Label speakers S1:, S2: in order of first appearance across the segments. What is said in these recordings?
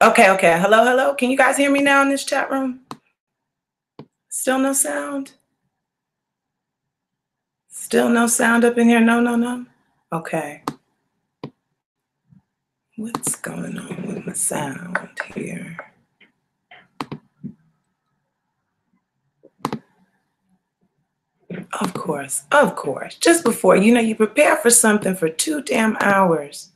S1: Okay, okay. Hello, hello. Can you guys hear me now in this chat room? Still no sound? Still no sound up in here? No, no, no. Okay. What's going on with my sound here? Of course, of course. Just before, you prepare for something for 2 damn hours.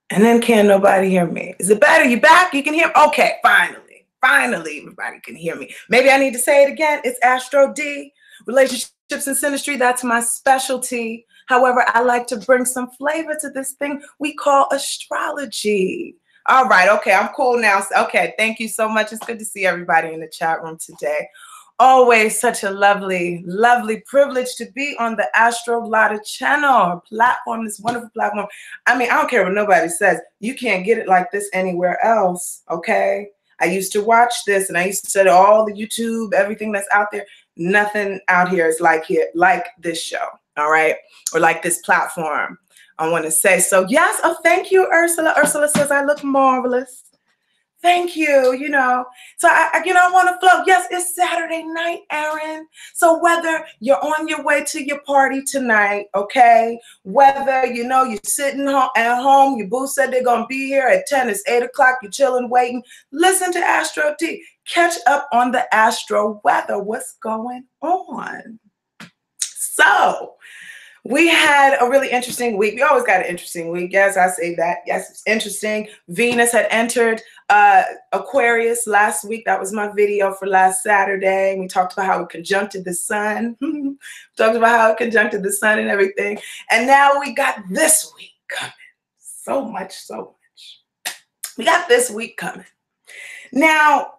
S1: And then can't nobody hear me. Is it better? You back? You can hear me? Okay, finally. Finally, everybody can hear me. Maybe I need to say it again. It's Astro D, relationships and synastry. That's my specialty. However, I like to bring some flavor to this thing we call astrology. All right, okay, I'm cool now. Okay, thank you so much. It's good to see everybody in the chat room today. Always such a lovely, lovely privilege to be on the Astro channel, platform, this wonderful platform. I mean, I don't care what nobody says. You can't get it like this anywhere else, okay? I used to watch this, and I used to study all the YouTube, everything that's out there. Nothing out here is like this show, all right? Or like this platform, I want to say. So, yes, oh, thank you, Ursula. Ursula says I look marvelous. Thank you, So I want to flow. Yes, it's Saturday night, Aaron. So whether you're on your way to your party tonight, okay, whether, you're sitting at home, your boo said they're going to be here at 10, it's 8 o'clock, you're chilling, waiting, listen to Astro D. Catch up on the Astro weather. What's going on? So, we had a really interesting week. We always got an interesting week. Yes, I say that. Yes, it's interesting. Venus had entered Aquarius last week. That was my video for last Saturday. We talked about how it conjuncted the sun. Talked about how it conjuncted the sun and everything. And now we got this week coming. So much. We got this week coming. Now,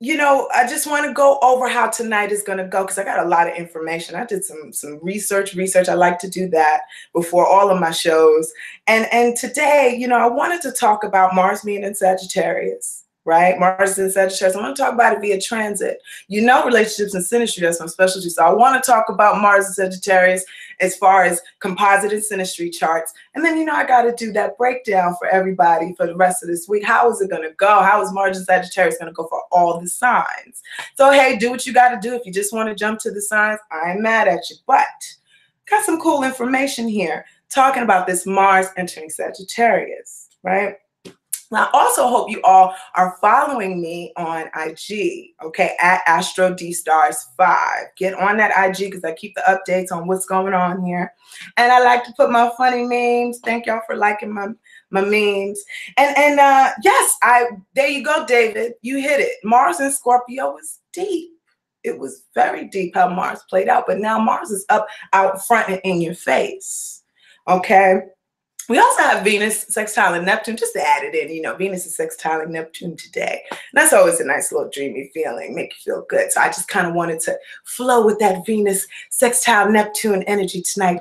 S1: I just want to go over how tonight is going to go because I got a lot of information. I did some research. I like to do that before all of my shows. And today, I wanted to talk about Mars being in Sagittarius, right? Mars in Sagittarius. I want to talk about it via transit. Relationships and synastry, that's my specialty. So I want to talk about Mars in Sagittarius as far as composite and synastry charts. And then, I got to do that breakdown for everybody for the rest of this week. How is it going to go? How is Mars in Sagittarius going to go for all the signs? So, hey, do what you got to do. If you just want to jump to the signs, I ain't mad at you. But got some cool information here talking about this Mars entering Sagittarius, right? Now, I also hope you all are following me on IG, okay, at Astro D Stars 5. Get on that IG because I keep the updates on what's going on here. And I like to put my funny memes. Thank y'all for liking my memes. And yes, there you go, David. You hit it. Mars in Scorpio was deep. It was very deep how Mars played out. But now Mars is up out front and in your face, okay? We also have Venus sextile and Neptune, just to add it in, Venus is sextile Neptune today. And that's always a nice little dreamy feeling, make you feel good. So I just kind of wanted to flow with that Venus sextile Neptune energy tonight,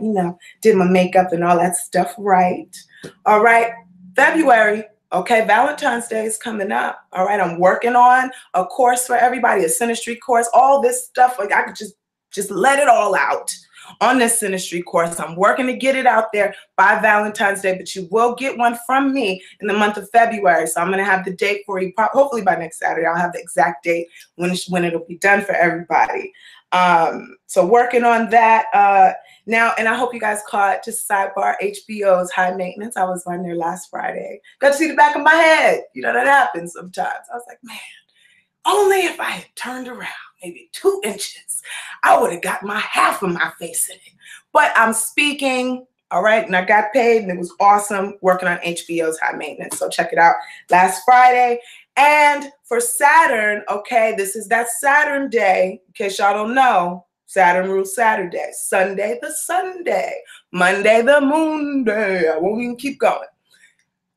S1: did my makeup and all that stuff right. All right, February, okay, Valentine's Day is coming up. All right, I'm working on a course for everybody, a synastry course, all this stuff. Like I could just let it all out on this synastry course. I'm working to get it out there by Valentine's Day, but you will get one from me in the month of February. So I'm going to have the date for you. Hopefully by next Saturday, I'll have the exact date when it'll be done for everybody. So working on that now, and I hope you guys caught, just sidebar, HBO's High Maintenance. I was on there last Friday. Got to see the back of my head. That happens sometimes. I was like, man, only if I had turned around maybe 2 inches, I would have got half of my face in it. But I'm speaking, all right, and I got paid, and it was awesome working on HBO's High Maintenance. So check it out last Friday. And for Saturn, okay, this is that Saturn day. In case y'all don't know, Saturn rules Saturday. Sunday, the Sunday. Monday, the moon day. I won't even keep going.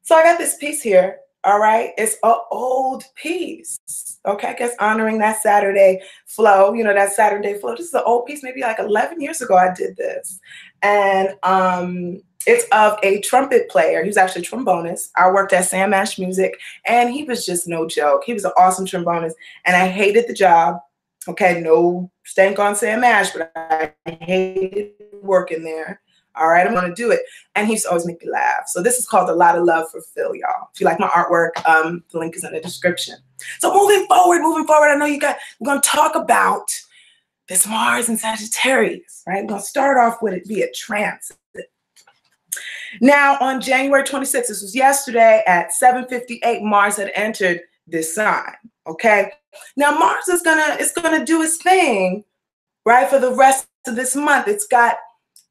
S1: So I got this piece here. All right, it's an old piece. Okay, I guess honoring that Saturday flow, that Saturday flow. This is an old piece, maybe like 11 years ago I did this. And it's of a trumpet player. He was actually a trombonist. I worked at Sam Ash Music, and he was just no joke. He was an awesome trombonist, and I hated the job. Okay, no stank on Sam Ash, but I hated working there. All right, I'm going to do it. And he used to always make me laugh. So this is called A Lot of Love for Phil, y'all. If you like my artwork, the link is in the description. So moving forward, I know we're going to talk about this Mars and Sagittarius, right? We're going to start off with it via transit. Now, on January 26th, this was yesterday at 7:58, Mars had entered this sign, okay? Now, Mars is gonna do its thing, right, for the rest of this month. It's got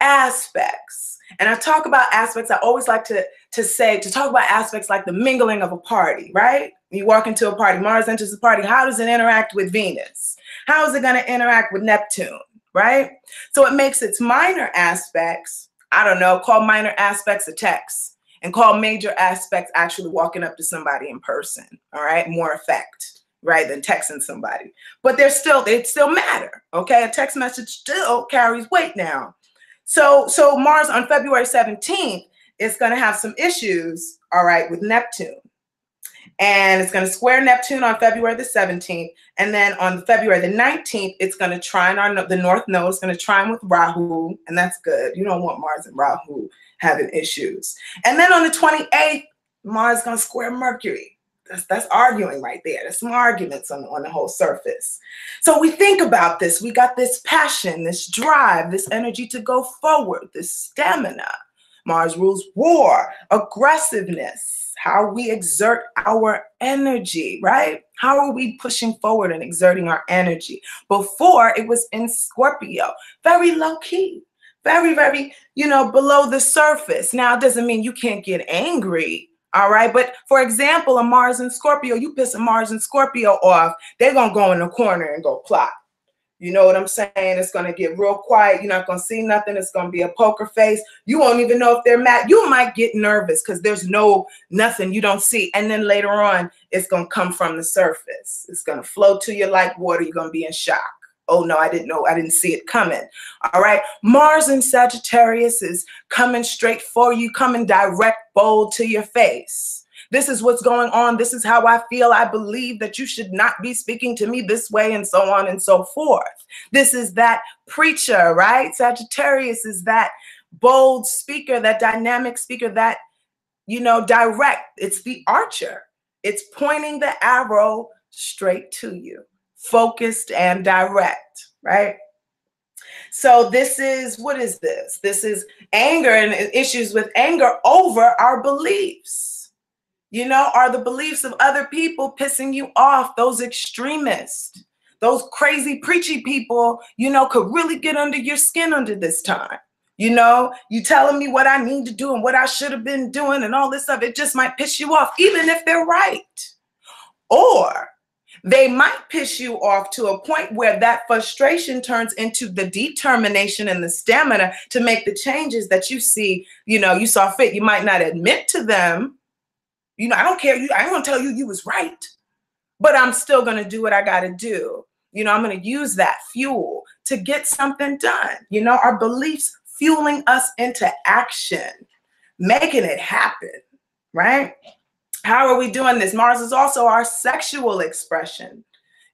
S1: aspects. And I talk about aspects, I always like to talk about aspects like the mingling of a party, right? You walk into a party, Mars enters the party. How does it interact with Venus? How is it going to interact with Neptune, right? So it makes its minor aspects, I don't know, call minor aspects a text, and call major aspects actually walking up to somebody in person, all right? More effect, right, than texting somebody. But they still matter, okay? A text message still carries weight now. So Mars on February 17th is going to have some issues, all right, with Neptune. And it's going to square Neptune on February the 17th. And then on February the 19th, it's going to trine the North Node. It's going to trine with Rahu. And that's good. You don't want Mars and Rahu having issues. And then on the 28th, Mars is going to square Mercury. That's arguing right there. There's some arguments on the whole surface. So we think about this. We got this passion, this drive, this energy to go forward, this stamina. Mars rules war, aggressiveness, how we exert our energy, right? How are we pushing forward and exerting our energy? Before, it was in Scorpio, very low key, very, very, below the surface. Now, it doesn't mean you can't get angry. All right. But for example, a Mars and Scorpio, you piss a Mars and Scorpio off, they're going to go in the corner and go plot. You know what I'm saying? It's going to get real quiet. You're not going to see nothing. It's going to be a poker face. You won't even know if they're mad. You might get nervous because there's nothing you don't see. And then later on, it's going to come from the surface. It's going to flow to you like water. You're going to be in shock. Oh, no, I didn't know. I didn't see it coming. All right. Mars in Sagittarius is coming straight for you, coming direct, bold to your face. This is what's going on. This is how I feel. I believe that you should not be speaking to me this way, and so on and so forth. This is that preacher, right? Sagittarius is that bold speaker, that dynamic speaker, that, direct. It's the archer. It's pointing the arrow straight to you. Focused and direct, right? So this is, what is this? This is anger and issues with anger over our beliefs. Are the beliefs of other people pissing you off? Those extremists, those crazy preachy people, could really get under your skin under this time. You telling me what I need to do and what I should have been doing and all this stuff. It just might piss you off, even if they're right. Or they might piss you off to a point where that frustration turns into the determination and the stamina to make the changes that you see, you saw fit. You might not admit to them. I don't care. I ain't going to tell you you was right, but I'm still going to do what I got to do. I'm going to use that fuel to get something done. Our beliefs fueling us into action, making it happen, right? How are we doing this? Mars is also our sexual expression,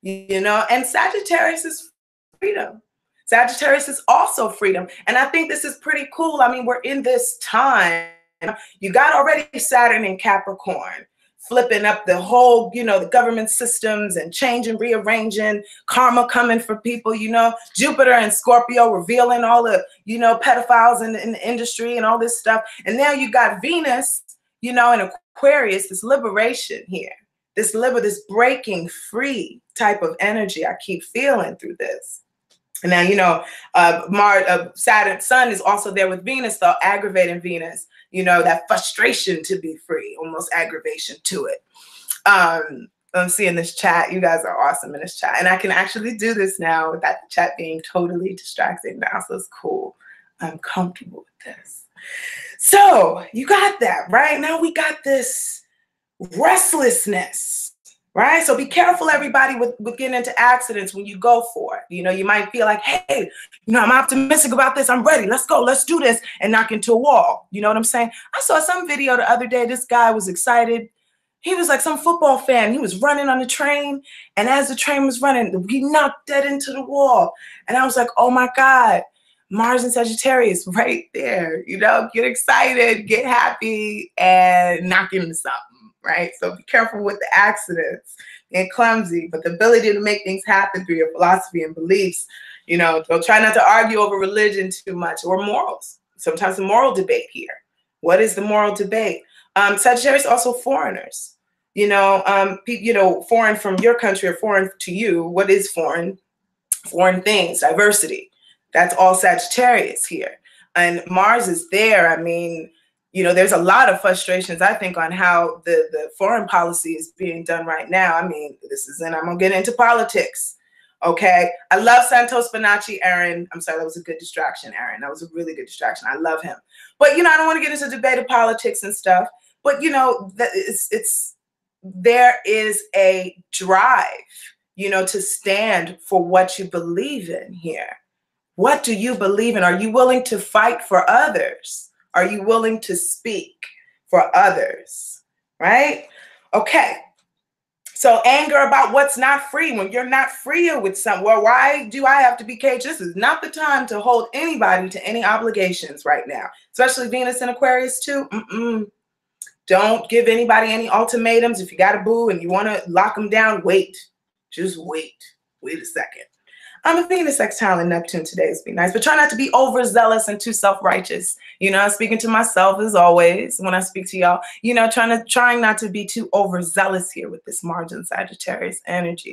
S1: and Sagittarius is freedom. Sagittarius is also freedom. And I think this is pretty cool. I mean, we're in this time. You got already Saturn in Capricorn, flipping up the whole, the government systems and changing, rearranging, karma coming for people, Jupiter and Scorpio revealing all the, pedophiles in the industry and all this stuff. And now you got Venus, in Aquarius, this liberation here, this breaking free type of energy I keep feeling through this. And now, Saturn, Sun is also there with Venus, though, aggravating Venus, that frustration to be free, almost aggravation to it. I'm seeing this chat. You guys are awesome in this chat. And I can actually do this now without the chat being totally distracting now. So it's cool. I'm comfortable with this. So you got that, right? Now we got this restlessness, right? So be careful, everybody, with getting into accidents when you go for it. You might feel like, hey, I'm optimistic about this. I'm ready. Let's go. Let's do this, and knock into a wall. You know what I'm saying? I saw some video the other day. This guy was excited. He was like some football fan. He was running on the train, and as the train was running, he knocked dead into the wall. And I was like, oh my God, Mars and Sagittarius right there, you know, get excited, get happy, and knock into something, right? So be careful with the accidents and clumsy, but the ability to make things happen through your philosophy and beliefs, you know, don't try not to argue over religion too much or morals. Sometimes the moral debate here. What is the moral debate? Sagittarius also foreigners, you know, foreign from your country or foreign to you. What is foreign? Foreign things, diversity. That's all Sagittarius here. And Mars is there. I mean, you know, there's a lot of frustrations, I think, on how the foreign policy is being done right now. I mean, I'm going to get into politics. Okay. I love Santos Bonacci, Aaron. I'm sorry, that was a good distraction, Aaron. That was a really good distraction. I love him. But, you know, I don't want to get into debate of politics and stuff. But, you know, there is a drive, you know, to stand for what you believe in here. What do you believe in? Are you willing to fight for others? Are you willing to speak for others? Right? Okay. So anger about what's not free when you're not free with something. Well, why do I have to be caged? This is not the time to hold anybody to any obligations right now, especially Venus in Aquarius too. Don't give anybody any ultimatums. If you got a boo and you want to lock them down, wait. Just wait. Wait a second. I'm a Venus sextile in Neptune today. It's be nice, but try not to be overzealous and too self-righteous. You know, I'm speaking to myself as always when I speak to y'all. You know, trying not to be too overzealous here with this Mars and Sagittarius energy.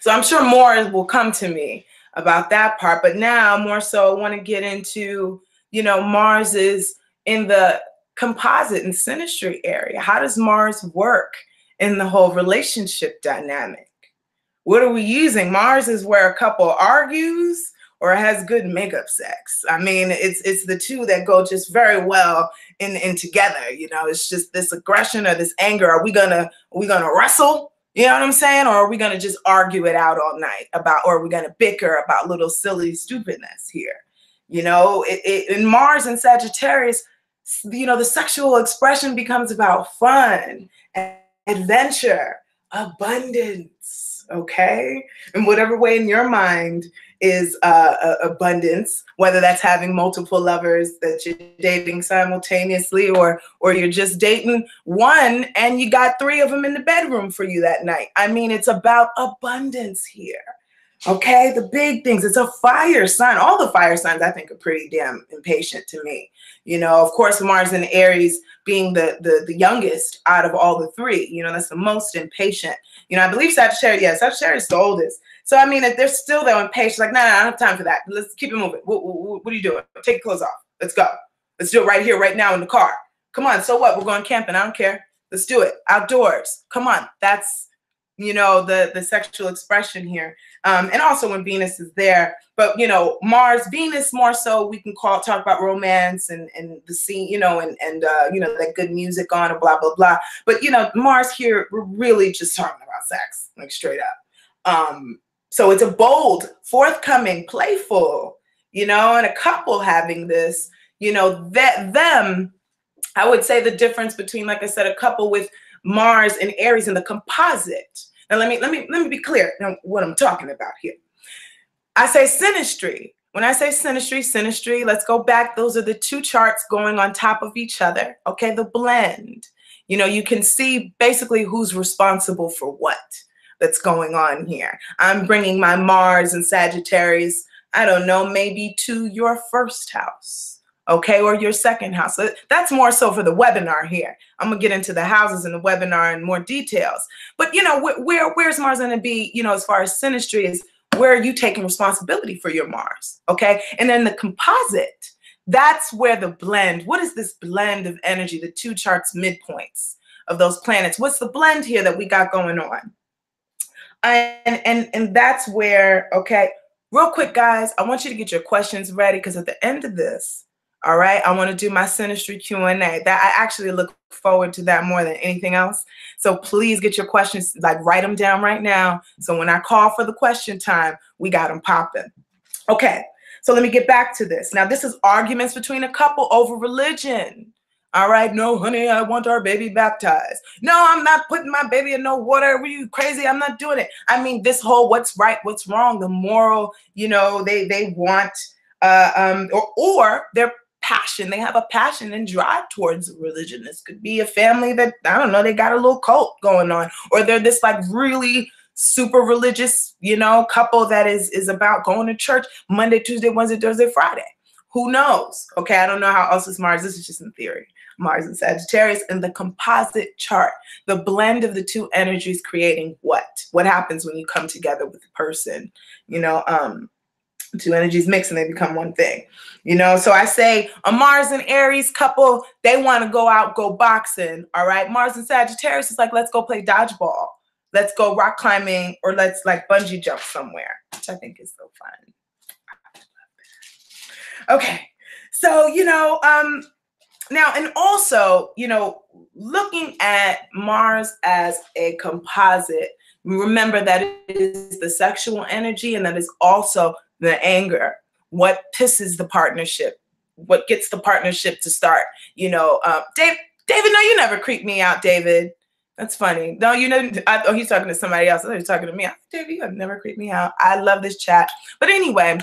S1: So I'm sure more will come to me about that part. But now more so I want to get into, you know, Mars is in the composite and synastry area. How does Mars work in the whole relationship dynamic? What are we using? Mars is where a couple argues or has good makeup sex. I mean, it's the two that go just very well in together. You know, it's just this aggression or this anger. Are we gonna wrestle? You know what I'm saying? Or are we gonna just argue it out all night about, or are we gonna bicker about little silly stupidness here? You know, in Mars and Sagittarius, you know, the sexual expression becomes about fun, adventure, abundance. Okay, in whatever way in your mind is abundance, whether that's having multiple lovers that you're dating simultaneously, or you're just dating one and you got 3 of them in the bedroom for you that night. I mean, it's about abundance here. Okay, the big things. It's a fire sign. All the fire signs, I think, are pretty damn impatient to me. You know, of course, Mars in Aries being the youngest out of all the 3. You know, that's the most impatient. You know, I believe Sagittarius, yeah, Sagittarius is the oldest. So, I mean, if they're still there impatient, like, no, I don't have time for that. Let's keep it moving. What are you doing? Take your clothes off. Let's go. Let's do it right here, right now in the car. Come on. So what? We're going camping. I don't care. Let's do it. Outdoors. Come on. That's, you know, the sexual expression here. And also when Venus is there. But, you know, Mars, Venus more so we can talk about romance and the scene, you know, and you know, that good music on and blah, blah, blah. But, you know, Mars here, we're really just talking about sex, like straight up. So it's a bold, forthcoming, playful, you know, and a couple having this, you know, I would say the difference between, like I said, a couple with Mars and Aries and the composite. Now, let me be clear on what I'm talking about here. I say synastry. When I say synastry, let's go back. Those are the 2 charts going on top of each other. Okay, the blend. You know, you can see basically who's responsible for what that's going on here. I'm bringing my Mars and Sagittarius, I don't know, maybe to your 1st house. Okay, or your 2nd house. So that's more so for the webinar here. I'm gonna get into the houses in the webinar in more details. But you know, where's Mars gonna be? You know, as far as synastry is, where are you taking responsibility for your Mars? Okay, and then the composite. That's where the blend. What is this blend of energy? The 2 charts midpoints of those planets. What's the blend here that we got going on? And that's where. Okay, real quick, guys. I want you to get your questions ready because at the end of this. All right, I want to do my synastry Q&A. That I actually look forward to that more than anything else. So please get your questions, like write them down right now. So when I call for the question time, we got them popping. Okay, so let me get back to this. Now, this is arguments between a couple over religion. All right, no, honey, I want our baby baptized. No, I'm not putting my baby in no water. Are you crazy? I'm not doing it. I mean, this whole what's right, what's wrong, the moral, you know, they want or their passion. They have a passion and drive towards religion. This could be a family that, I don't know, they got a little cult going on, or they're this like really super religious, you know, couple that is about going to church Monday, Tuesday, Wednesday, Thursday, Friday. Who knows? Okay, I don't know how else is Mars. This is just in theory. Mars and Sagittarius, and the composite chart, the blend of the two energies creating what? What happens when you come together with a person? You know, two energies mix and they become one thing. You know, so I say a Mars and Aries couple, they want to go out, go boxing. All right. Mars and Sagittarius is like, let's go play dodgeball. Let's go rock climbing, or let's like bungee jump somewhere, which I think is so fun. Okay. So, you know, now, and also, you know, looking at Mars as a composite, remember that it is the sexual energy, and that is also the anger. What pisses the partnership? What gets the partnership to start? You know, David, no, you never creep me out, David. That's funny. No, you know, oh, he's talking to somebody else. I thought he was talking to me. David, you have never creeped me out. I love this chat. But anyway,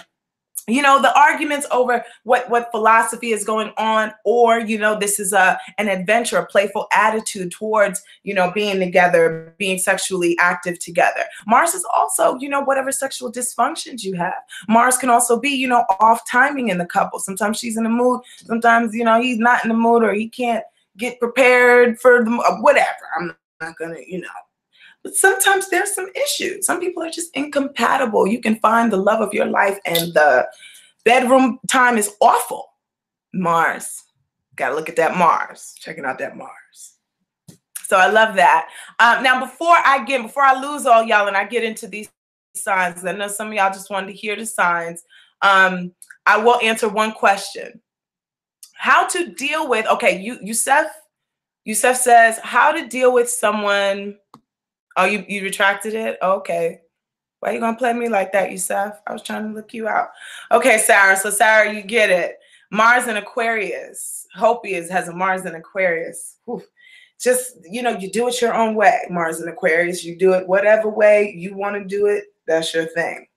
S1: you know, the arguments over what philosophy is going on, or, you know, this is an adventure, a playful attitude towards, you know, being together, being sexually active together. Mars is also, you know, whatever sexual dysfunctions you have. Mars can also be, you know, off timing in the couple. Sometimes she's in the mood. Sometimes, you know, he's not in the mood, or he can't get prepared for the whatever. I'm not going to, you know. But sometimes there's some issues. Some people are just incompatible. You can find the love of your life and the bedroom time is awful. Mars. Got to look at that Mars. Checking out that Mars. So I love that. Now, before I lose all y'all and I get into these signs, I know some of y'all just wanted to hear the signs. I will answer one question. How to deal with, okay, Yusef says, how to deal with someone. Oh, you retracted it? Okay. Why are you going to play me like that, Yusef? I was trying to look you out. Okay, Sarah. So, Sarah, you get it. Mars and Aquarius. Hopi has a Mars and Aquarius. Whew. Just, you know, you do it your own way. Mars and Aquarius. You do it whatever way you want to do it. That's your thing.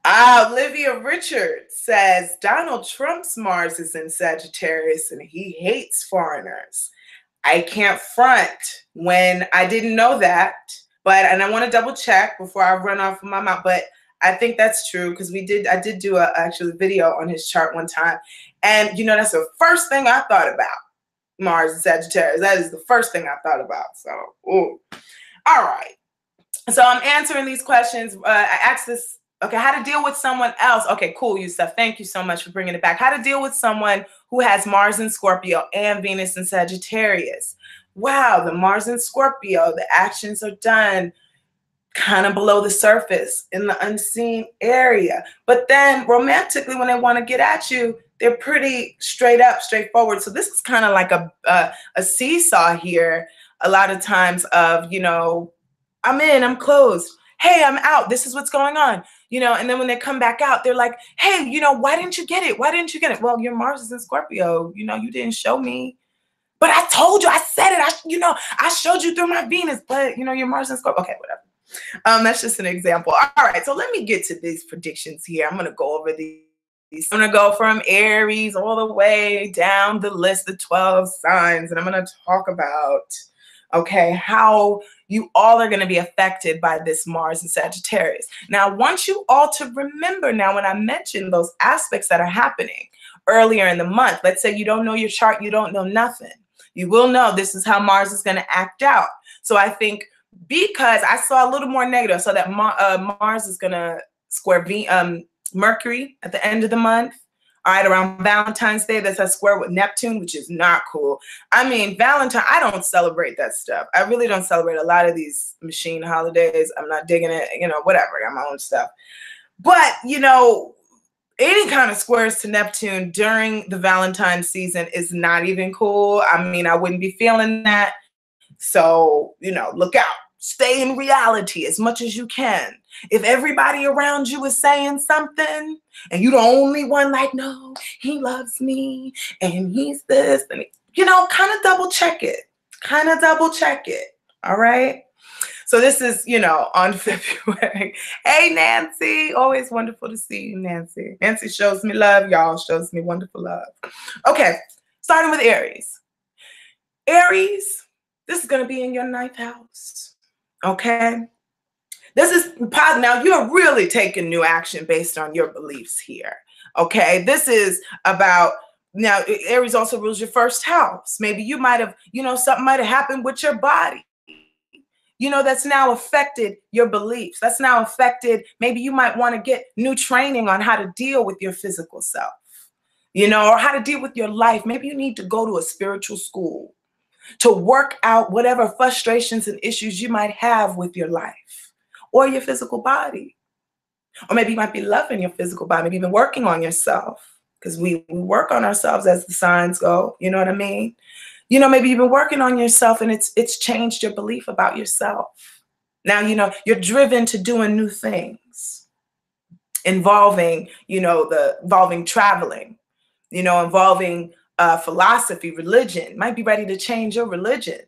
S1: Olivia Richards says, Donald Trump's Mars is in Sagittarius and he hates foreigners. I can't front when I didn't know that, and I want to double check before I run off of my mouth, but I think that's true, because I did do a actual video on his chart one time, and you know, that's the first thing I thought about, Mars and Sagittarius. That is the first thing I thought about. So, ooh. All right. So I'm answering these questions. I asked this, okay, how to deal with someone else. Okay, cool, Yusuf. Thank you so much for bringing it back. How to deal with someone who has Mars in Scorpio and Venus in Sagittarius. Wow, the Mars in Scorpio, the actions are done kind of below the surface in the unseen area. But then romantically, when they want to get at you, they're pretty straight up, straightforward. So this is kind of like a seesaw here a lot of times of, you know, I'm in, I'm closed. Hey, I'm out. This is what's going on. You know, and then when they come back out, they're like, hey, you know, why didn't you get it? Why didn't you get it? Well, your Mars is in Scorpio. You know, you didn't show me. But I told you, I said it. I showed you through my Venus, but, you know, your Mars in Scorpio. Okay, whatever. That's just an example. All right, so let me get to these predictions here. I'm going to go over these. I'm going to go from Aries all the way down the list, the 12 signs, and I'm going to talk about, okay, how you all are going to be affected by this Mars and Sagittarius. Now, I want you all to remember now when I mentioned those aspects that are happening earlier in the month. Let's say you don't know your chart, you don't know nothing. You will know this is how Mars is going to act out. So I think because I saw a little more negative, so that Mars is going to square Mercury at the end of the month. All right, around Valentine's Day, that's a square with Neptune, which is not cool. I mean, Valentine, I don't celebrate that stuff. I really don't celebrate a lot of these machine holidays. I'm not digging it, you know, whatever. I got my own stuff. But, you know, any kind of squares to Neptune during the Valentine season is not even cool. I mean, I wouldn't be feeling that. So, you know, look out. Stay in reality as much as you can. If everybody around you is saying something and you're the only one like, no, he loves me and he's this, and you know, kind of double check it. All right. So this is, you know, on February. Hey, Nancy. Always wonderful to see you, Nancy. Nancy shows me love. Y'all shows me wonderful love. Okay, starting with Aries. Aries, this is going to be in your 9th house. Okay? This is positive. Now, you're really taking new action based on your beliefs here. Okay? This is about, now, Aries also rules your 1st house. Maybe you might have, you know, something might have happened with your body. You know, that's now affected your beliefs. That's now affected, maybe you might want to get new training on how to deal with your physical self, you know, or how to deal with your life. Maybe you need to go to a spiritual school to work out whatever frustrations and issues you might have with your life or your physical body. Or maybe you might be loving your physical body, maybe even working on yourself, because we work on ourselves as the signs go, you know what I mean? You know, maybe you've been working on yourself and it's changed your belief about yourself. Now, you know, you're driven to doing new things involving, you know, involving traveling, you know, involving philosophy, religion. Might be ready to change your religion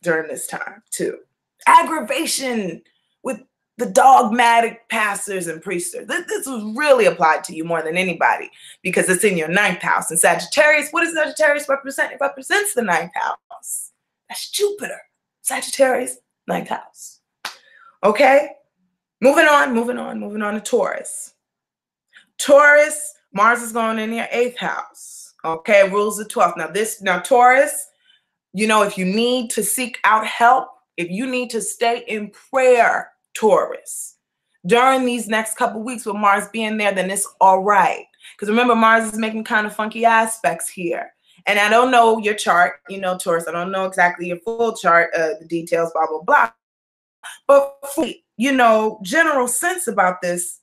S1: during this time too. Aggravation with the dogmatic pastors and priesters. This was really applied to you more than anybody because it's in your 9th house. And Sagittarius, what does Sagittarius represent? It represents the 9th house. That's Jupiter. Sagittarius, 9th house. Okay? Moving on to Taurus. Taurus, Mars is going in your 8th house. Okay, rules the 12th. Now Taurus, you know, if you need to seek out help, if you need to stay in prayer, Taurus, during these next couple weeks with Mars being there, then it's all right. Because remember, Mars is making kind of funky aspects here. And I don't know your chart, you know, Taurus, I don't know exactly your full chart, the details, blah, blah, blah. But, you know, general sense about this,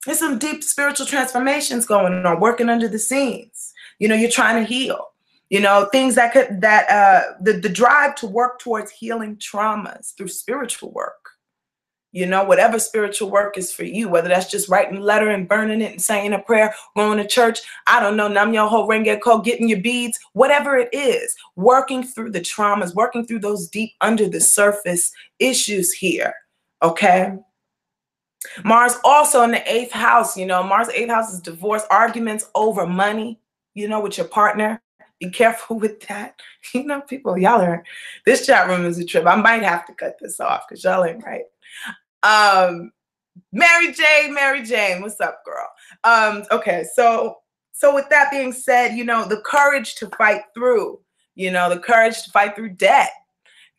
S1: there's some deep spiritual transformations going on, working under the scenes. You know, you're trying to heal. You know, things that the drive to work towards healing traumas through spiritual work. You know, whatever spiritual work is for you, whether that's just writing a letter and burning it and saying a prayer, going to church, I don't know, nam yo ho renge ko, getting your beads, whatever it is, working through the traumas, working through those deep under the surface issues here, okay? Mars also in the 8th house, you know, Mars 8th house is divorce, arguments over money, you know, with your partner. Be careful with that. You know, people, y'all are, this chat room is a trip. I might have to cut this off because y'all ain't right. Mary Jane, what's up, girl? Okay, so with that being said, you know, the courage to fight through, you know, the courage to fight through debt.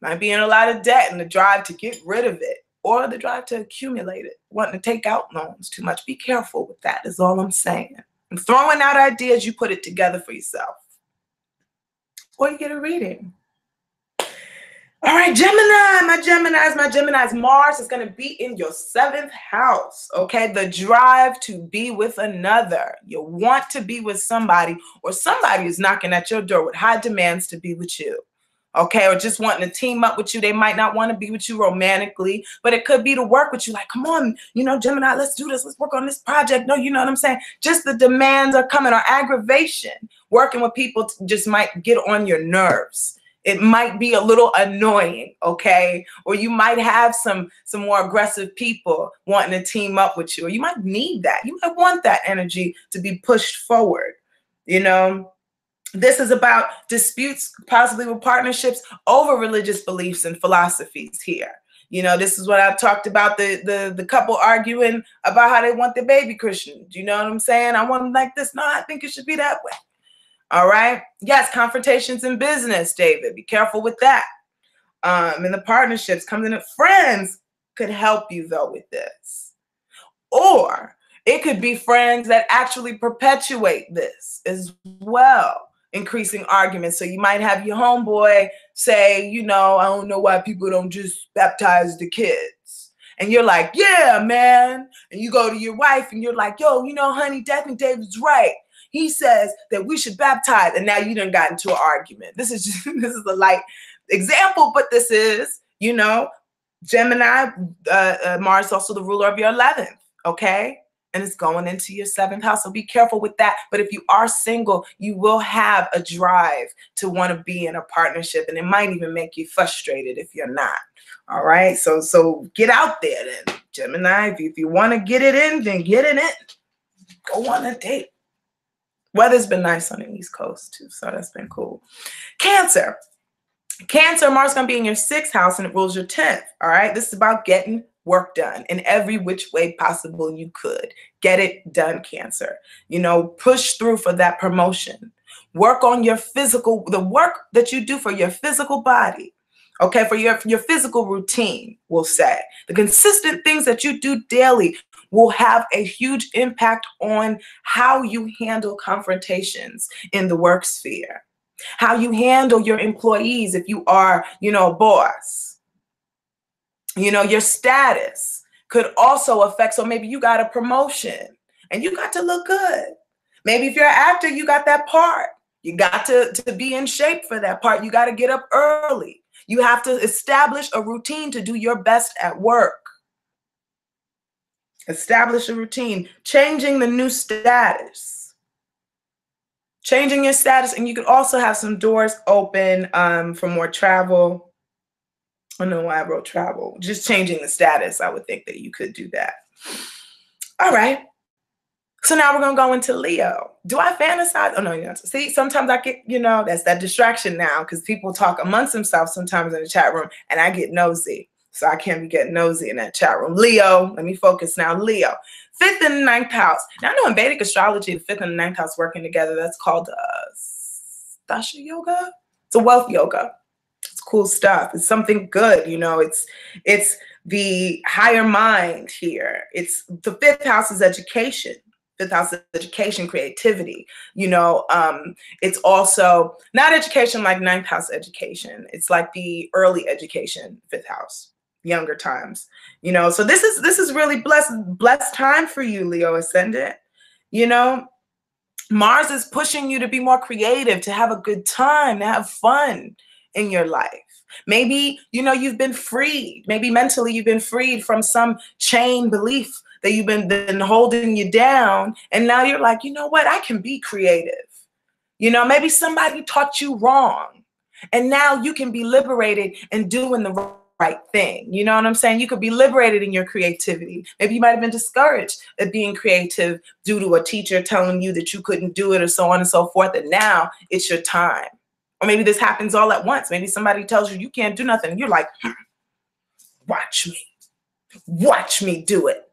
S1: Might be in a lot of debt and the drive to get rid of it or the drive to accumulate it, wanting to take out loans too much. Be careful with that is all I'm saying. I'm throwing out ideas, you put it together for yourself. Or you get a reading. All right, Gemini, my Geminis, Mars is going to be in your 7th house, okay? The drive to be with another. You want to be with somebody, or somebody is knocking at your door with high demands to be with you, okay? Or just wanting to team up with you. They might not want to be with you romantically, but it could be to work with you. Like, come on, you know, Gemini, let's do this. Let's work on this project. No, you know what I'm saying? Just the demands are coming, or aggravation. Working with people just might get on your nerves. It might be a little annoying, okay? Or you might have some more aggressive people wanting to team up with you. Or you might need that. You might want that energy to be pushed forward, you know? This is about disputes, possibly with partnerships over religious beliefs and philosophies here. You know, this is what I've talked about, the couple arguing about how they want their baby Christian. Do you know what I'm saying? I want them like this. No, I think it should be that way. All right. Yes, confrontations in business, David. Be careful with that. And the partnerships coming in. Friends could help you, though, with this. Or it could be friends that actually perpetuate this as well, increasing arguments. So you might have your homeboy say, you know, I don't know why people don't just baptize the kids. And you're like, yeah, man. And you go to your wife and you're like, yo, you know, honey, definitely David's right. He says that we should baptize, and now you done got into an argument. This is just, this is a light example, but this is, you know, Gemini, Mars also the ruler of your 11th, okay? and it's going into your 7th house. So be careful with that. But if you are single, you will have a drive to want to be in a partnership, and it might even make you frustrated if you're not. All right. So get out there then, Gemini. If you want to get it in, then get it in. Go on a date. Weather's been nice on the East Coast too, so that's been cool. Cancer. Cancer, Mars is going to be in your 6th house, and it rules your 10th. All right. This is about getting work done in every which way possible you could. Get it done, Cancer. You know, push through for that promotion. Work on your physical, the work that you do for your physical body. Okay, for your physical routine, we'll say. The consistent things that you do daily will have a huge impact on how you handle confrontations in the work sphere, how you handle your employees if you are, you know, a boss. You know, your status could also affect. So maybe you got a promotion and you got to look good. Maybe if you're an actor, you got that part. You got to be in shape for that part. You got to get up early. You have to establish a routine to do your best at work. Establish a routine. Changing the new status. Changing your status. And you could also have some doors open for more travel. I don't know why I wrote travel. Just changing the status. I would think that you could do that. All right. So now we're going to go into Leo. Do I fantasize? Oh, no, you don't. See, sometimes I get, you know, that's that distraction now because people talk amongst themselves sometimes in the chat room and I get nosy. So I can't be getting nosy in that chat room. Leo, let me focus now. Leo, 5th and 9th house. Now I know in Vedic astrology, the 5th and 9th house working together, that's called Dasha yoga. It's a wealth yoga. It's cool stuff. It's something good. You know, it's the higher mind here. It's the 5th house is education. 5th house is education, creativity. You know, it's also not education like 9th house education. It's like the early education, 5th house, younger times. You know, so this is really blessed time for you, Leo ascendant. You know, Mars is pushing you to be more creative, to have a good time, to have fun in your life. Maybe, you know, you've been freed. Maybe mentally you've been freed from some chain belief that you've been holding you down. And now you're like, you know what? I can be creative. You know, maybe somebody taught you wrong. And now you can be liberated and doing the right thing. You know what I'm saying? You could be liberated in your creativity. Maybe you might have been discouraged at being creative due to a teacher telling you that you couldn't do it or so on and so forth. And now it's your time. Or maybe this happens all at once. Maybe somebody tells you you can't do nothing. And you're like, watch me do it.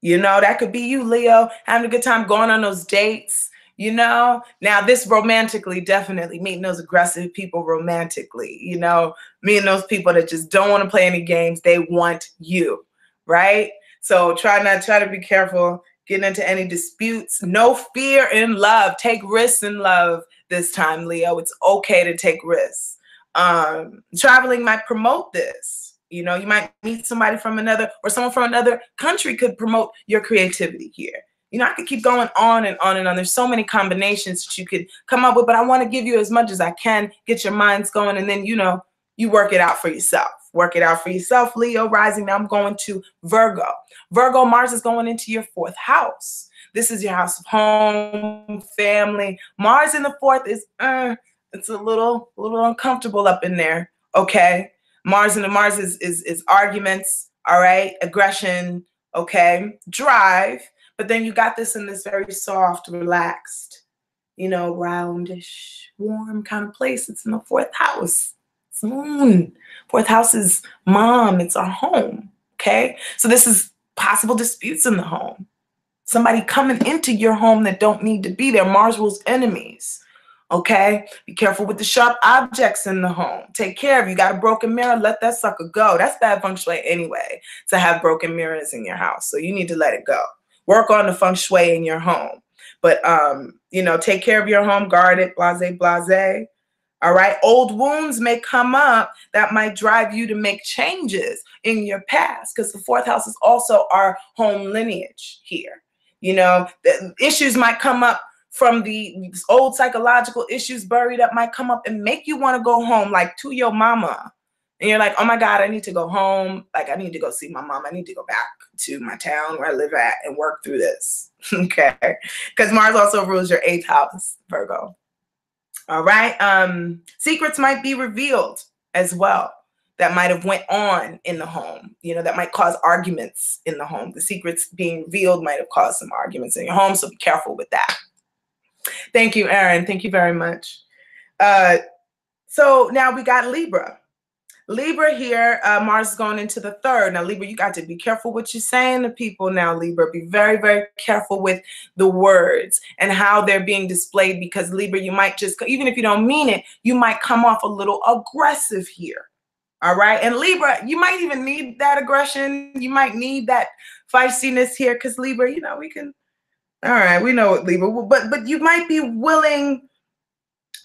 S1: You know, that could be you, Leo, having a good time going on those dates, you know. Now, this romantically, definitely meeting those aggressive people romantically, you know, meeting those people that just don't want to play any games. They want you, right? So try to be careful getting into any disputes. No fear in love. Take risks in love this time, Leo. It's okay to take risks. Traveling might promote this. You know, you might meet somebody from another, or someone from another country could promote your creativity here. You know, I could keep going on and on and on. There's so many combinations that you could come up with, but I want to give you as much as I can, get your minds going, and then, you know, you work it out for yourself. Work it out for yourself, Leo rising. Now I'm going to Virgo. Virgo, Mars is going into your 4th house. This is your house of home, family. Mars in the 4th is, it's a little uncomfortable up in there, okay? Mars is arguments, all right, aggression, okay, drive, but then you got this in this very soft, relaxed, you know, roundish, warm kind of place. It's in the 4th house. It's moon. 4th house is mom. It's our home, okay? So this is possible disputes in the home. Somebody coming into your home that don't need to be there. Mars rules enemies. Okay, be careful with the sharp objects in the home. Take care of you. Got a broken mirror, let that sucker go. That's bad feng shui anyway, to have broken mirrors in your house. So you need to let it go. Work on the feng shui in your home. But, you know, take care of your home, guard it, blase, blase. All right, old wounds may come up that might drive you to make changes in your past, because the 4th house is also our home lineage here. You know, the issues might come up from the old psychological issues buried up, might come up and make you want to go home, like to your mama, And you're like, oh my God, I need to go home. Like, I need to go see my mom. I need to go back to my town where I live at and work through this. Okay. Because Mars also rules your 8th house, Virgo. All right. Secrets might be revealed as well that might have went on in the home, you know, that might cause arguments in the home. The secrets being revealed might have caused some arguments in your home. So be careful with that. Thank you, Erin. Thank you very much. So now we got Libra. Libra here, Mars is going into the 3rd. Now, Libra, you got to be careful what you're saying to people now, Libra. Be very, very careful with the words and how they're being displayed, because Libra, you might just, even if you don't mean it, you might come off a little aggressive here. All right. And Libra, you might even need that aggression. You might need that feistiness here, because Libra, you know, we can, all right, we know what Libra, but you might be willing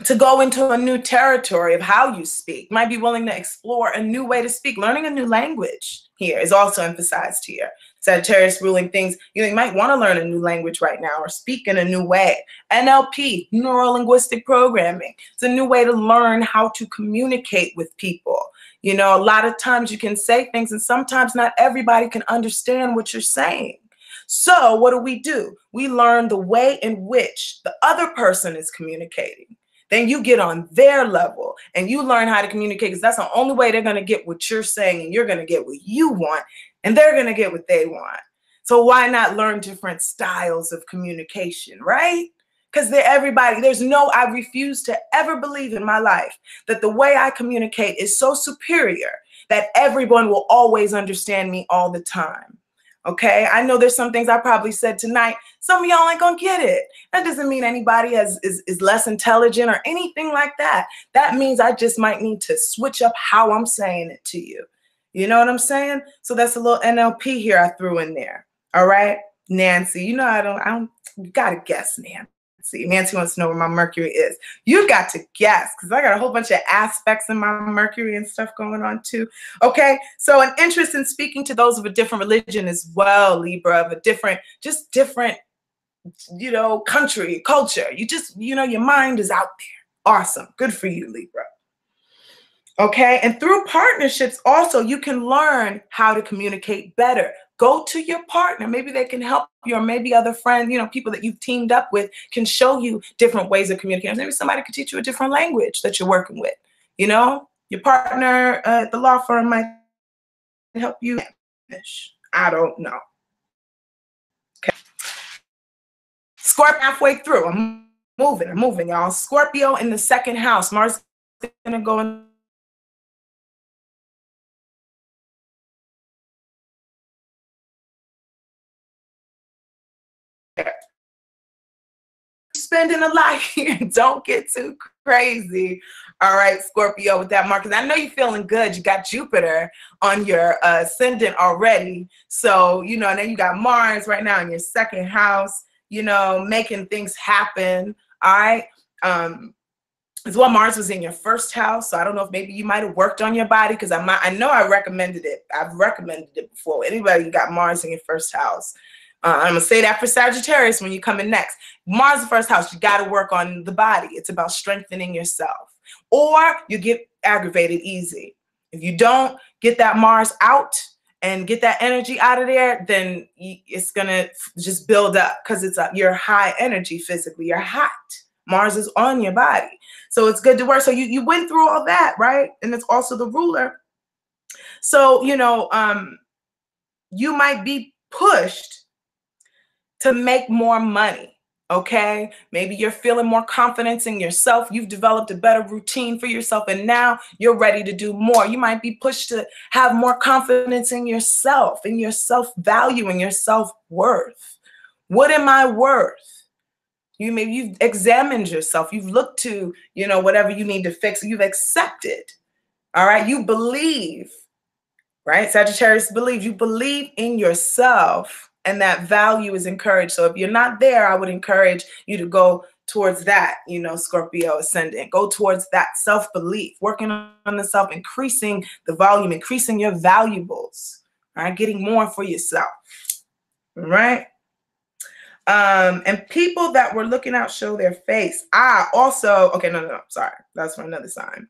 S1: to go into a new territory of how you speak. Might be willing to explore a new way to speak. Learning a new language here is also emphasized here. Sagittarius ruling things. You know, you might want to learn a new language right now or speak in a new way. NLP, neuro-linguistic programming. It's a new way to learn how to communicate with people. You know, a lot of times you can say things and sometimes not everybody can understand what you're saying. So what do? We learn the way in which the other person is communicating. Then you get on their level and you learn how to communicate, because that's the only way they're going to get what you're saying, and you're going to get what you want, and they're going to get what they want. So why not learn different styles of communication, right? Because I refuse to ever believe in my life that the way I communicate is so superior that everyone will always understand me all the time. Okay, I know there's some things I probably said tonight. Some of y'all ain't gonna get it. That doesn't mean anybody is less intelligent or anything like that. That means I just might need to switch up how I'm saying it to you. You know what I'm saying? So that's a little NLP here I threw in there. All right, Nancy, you know I don't. You gotta guess, Nancy. Nancy wants to know where my Mercury is. You got to guess, because I got a whole bunch of aspects in my Mercury and stuff going on too. Okay, so an interest in speaking to those of a different religion as well, Libra, of a different, you know, country, culture. You just, you know, your mind is out there. Awesome. Good for you, Libra. Okay, and through partnerships also, you can learn how to communicate better. Go to your partner. Maybe they can help you, or maybe other friends, you know, people that you've teamed up with can show you different ways of communicating. Maybe somebody could teach you a different language that you're working with. You know, your partner at the law firm might help you. I don't know. Okay. Scorpio halfway through. I'm moving, y'all. Scorpio in the 2nd house. Mars is going to go in. Spending a lot here. Don't get too crazy. All right, Scorpio, with that Marcus. I know you're feeling good. You got Jupiter on your ascendant already. So, you know, and then you got Mars right now in your 2nd house, you know, making things happen. All right. As well, Mars was in your 1st house. So I don't know if maybe you might have worked on your body, because I know I recommended it. I've recommended it before. Anybody, you got Mars in your 1st house. I'm going to say that for Sagittarius when you come in next. Mars, the 1st house, you got to work on the body. It's about strengthening yourself. Or you get aggravated easy. If you don't get that Mars out and get that energy out of there, then it's going to just build up, because you're high energy physically. You're hot. Mars is on your body. So it's good to work. So you went through all that, right? And it's also the ruler. So, you know, you might be pushed to make more money, okay? Maybe you're feeling more confidence in yourself. You've developed a better routine for yourself, and now you're ready to do more. You might be pushed to have more confidence in yourself, in your self-value, in your self-worth. What am I worth? Maybe you've examined yourself. You've looked to, you know, whatever you need to fix. You've accepted, all right? You believe, right? Sagittarius believes. You believe in yourself, and that value is encouraged. So if you're not there, I would encourage you to go towards that, you know, Scorpio ascendant. Go towards that self-belief, working on the self, increasing the volume, increasing your valuables, all right? Getting more for yourself, all right? And people that were looking out show their face. Also, okay, no, sorry. That's for another sign.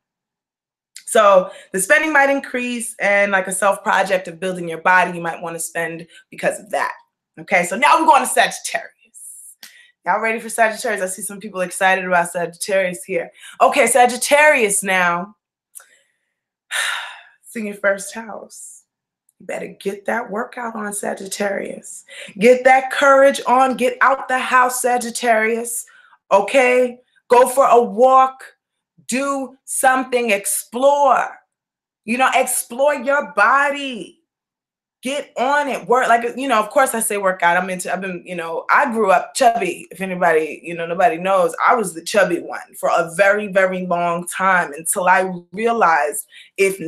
S1: So the spending might increase, and like a self-project of building your body, you might want to spend because of that. Okay, so now we're going to Sagittarius. Y'all ready for Sagittarius? I see some people excited about Sagittarius here. Okay, Sagittarius now. It's in your first house. You better get that workout on, Sagittarius. Get that courage on. Get out the house, Sagittarius. Okay? Go for a walk. Do something. Explore. You know, explore your body. Get on it. Work. Like, you know, of course I say workout. I've been, you know, I grew up chubby. If anybody, you know, nobody knows, I was the chubby one for a very, very long time until I realized if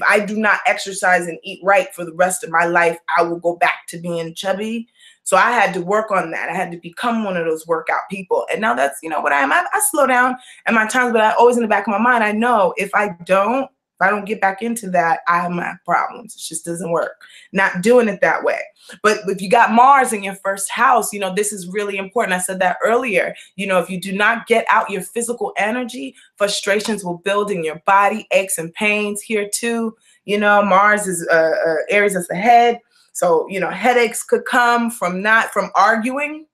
S1: I do not exercise and eat right for the rest of my life, I will go back to being chubby. So I had to work on that. I had to become one of those workout people. And now that's, you know, what I am. I slow down at my times, but I always in the back of my mind, I know if I don't get back into that, I have my problems. It just doesn't work. Not doing it that way. But if you got Mars in your first house, you know, this is really important. I said that earlier. You know, if you do not get out your physical energy, frustrations will build in your body, aches and pains here too. You know, Mars is Aries as the head. So, you know, headaches could come from arguing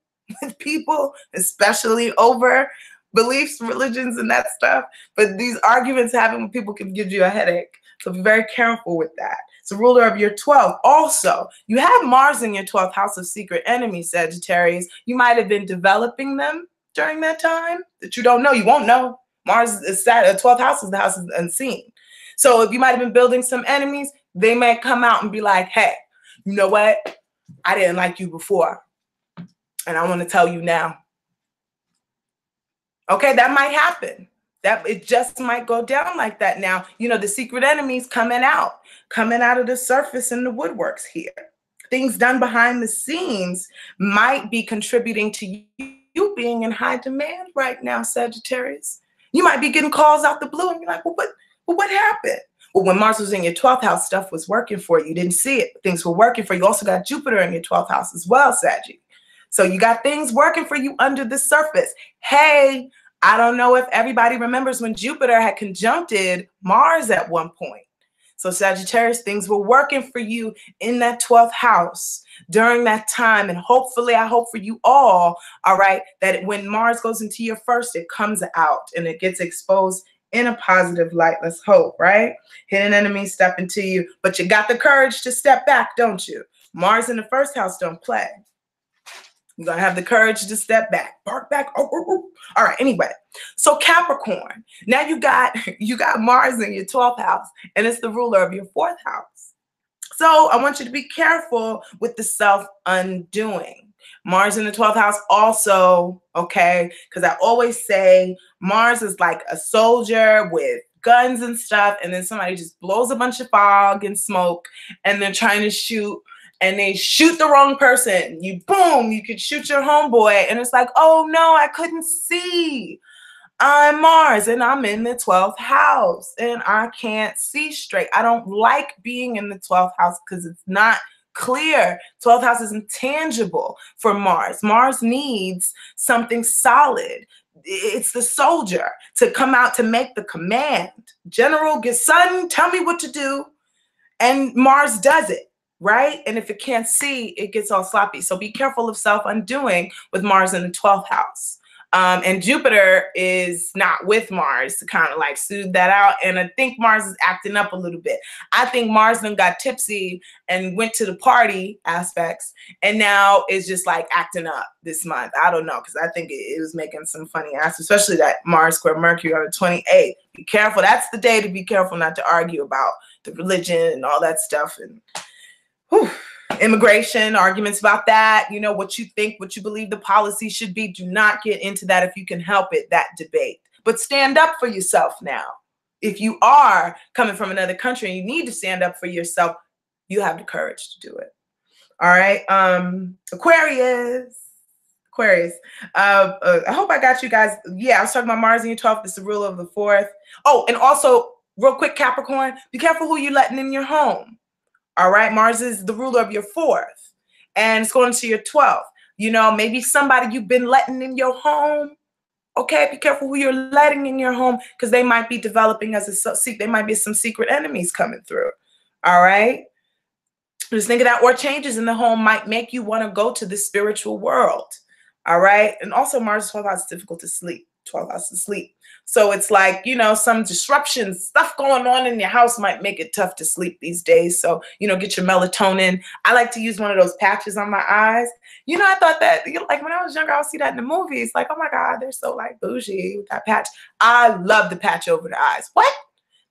S1: with people, especially over beliefs, religions, and that stuff. But these arguments having with people can give you a headache. So be very careful with that. It's the ruler of your 12th. Also, you have Mars in your 12th house of secret enemies, Sagittarius. You might have been developing them during that time that you don't know. You won't know. Mars is the 12th house is the house of the unseen. So if you might have been building some enemies, they may come out and be like, hey, you know what? I didn't like you before, and I want to tell you now. Okay, that might happen. That it just might go down like that now. You know, the secret enemies coming out of the surface in the woodworks here. Things done behind the scenes might be contributing to you being in high demand right now, Sagittarius. You might be getting calls out the blue and you're like, well, what happened? Well, when Mars was in your 12th house, stuff was working for you. You didn't see it. Things were working for you. You also got Jupiter in your 12th house as well, Saggy. So you got things working for you under the surface. Hey, I don't know if everybody remembers when Jupiter had conjuncted Mars at one point. So Sagittarius, things were working for you in that 12th house during that time. And hopefully, I hope for you all right, that when Mars goes into your first, it comes out and it gets exposed in a positive light. Let's hope, right? Hidden enemies step into you, but you got the courage to step back, don't you? Mars in the first house don't play. You're going to have the courage to step back, bark back. All right, anyway. So Capricorn, now you got Mars in your 12th house, and it's the ruler of your 4th house. So I want you to be careful with the self-undoing. Mars in the 12th house also, okay, because I always say Mars is like a soldier with guns and stuff, and then somebody just blows a bunch of fog and smoke, and they're trying to shoot, and they shoot the wrong person. You boom, you could shoot your homeboy, and it's like, oh no, I couldn't see. I'm Mars, and I'm in the 12th house, and I can't see straight. I don't like being in the 12th house because it's not clear. 12th house is intangible for Mars. Mars needs something solid. It's the soldier to come out to make the command. General, son, tell me what to do. And Mars does it, right? And if it can't see, it gets all sloppy. So be careful of self-undoing with Mars in the 12th house. And Jupiter is not with Mars to kind of like soothe that out. And I think Mars is acting up a little bit. I think Mars then got tipsy and went to the party aspects, and now is just like acting up this month. I don't know, because I think it was making some funny ass, especially that Mars square Mercury on the 28th. Be careful. That's the day to be careful not to argue about the religion and all that stuff. And whew. Immigration, arguments about that, you know, what you think, what you believe the policy should be. Do not get into that if you can help it, that debate. But stand up for yourself now. If you are coming from another country and you need to stand up for yourself, you have the courage to do it. All right. Aquarius. I hope I got you guys. Yeah, I was talking about Mars in your 12th. It's the ruler of the 4th. Oh, and also, real quick, Capricorn, be careful who you're letting in your home. All right, Mars is the ruler of your 4th, and it's going to your 12th. You know, maybe somebody you've been letting in your home Okay, be careful who you're letting in your home because they might be developing as they might be some secret enemies coming through. All right. Just think of that, or changes in the home might make you want to go to the spiritual world. All right. And also Mars 12 hours is difficult to sleep. 12 hours to sleep. So it's like, some disruptions, stuff going on in your house might make it tough to sleep these days. So, get your melatonin. I like to use one of those patches on my eyes. I thought that, like when I was younger, I would see that in the movies. Like, oh my God, they're so like bougie with that patch. I love the patch over the eyes. What?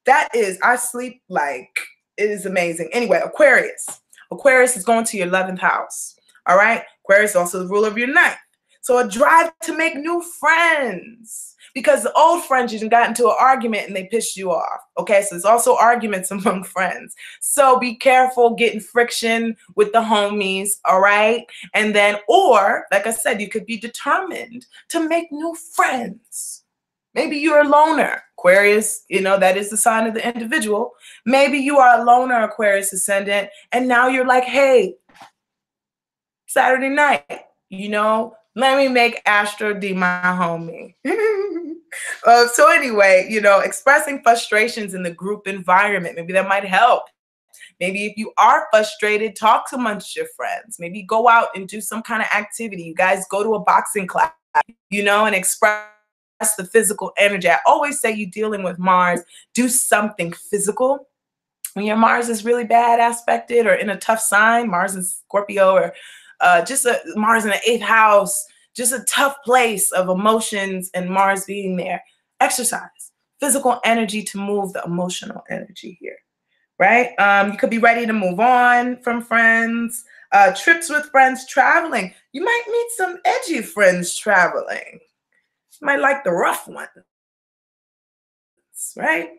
S1: I sleep like, it is amazing. Anyway, Aquarius. Aquarius is going to your 11th house. All right. Aquarius is also the ruler of your 9th. So a drive to make new friends, because the old friends, you got into an argument and they pissed you off. Okay. So there's also arguments among friends. So be careful getting friction with the homies. All right. And then, or like I said, you could be determined to make new friends. Maybe you're a loner, Aquarius, that is the sign of the individual. Maybe you are a loner, Aquarius ascendant, and now you're like, hey, Saturday night, let me make Astro D my homie. So anyway, expressing frustrations in the group environment, maybe that might help. Maybe if you are frustrated, talk amongst your friends. Maybe go out and do some kind of activity. You guys go to a boxing class, and express the physical energy. I always say, you dealing with Mars, do something physical. When your Mars is really bad aspected or in a tough sign, Mars in Scorpio, or just Mars in the 8th house, just a tough place of emotions and Mars being there. Exercise, physical energy to move the emotional energy here, right? You could be ready to move on from friends, trips with friends, traveling. You might meet some edgy friends traveling. You might like the rough ones, right?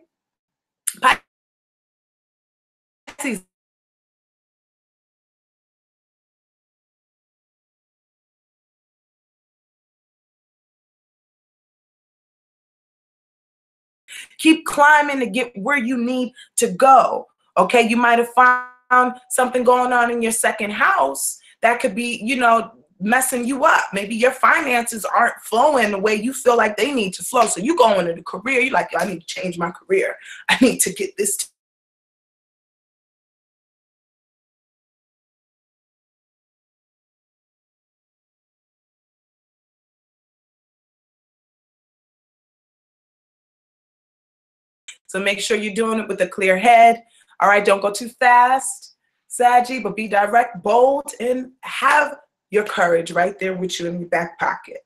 S1: Pisces. Keep climbing to get where you need to go. Okay, you might have found something going on in your 2nd house that could be, messing you up. Maybe your finances aren't flowing the way you feel like they need to flow. So you go into the career, you're like, I need to change my career. I need to get this. So make sure you're doing it with a clear head. All right, don't go too fast, Saggy, but be direct, bold, and have your courage right there with you in your back pocket.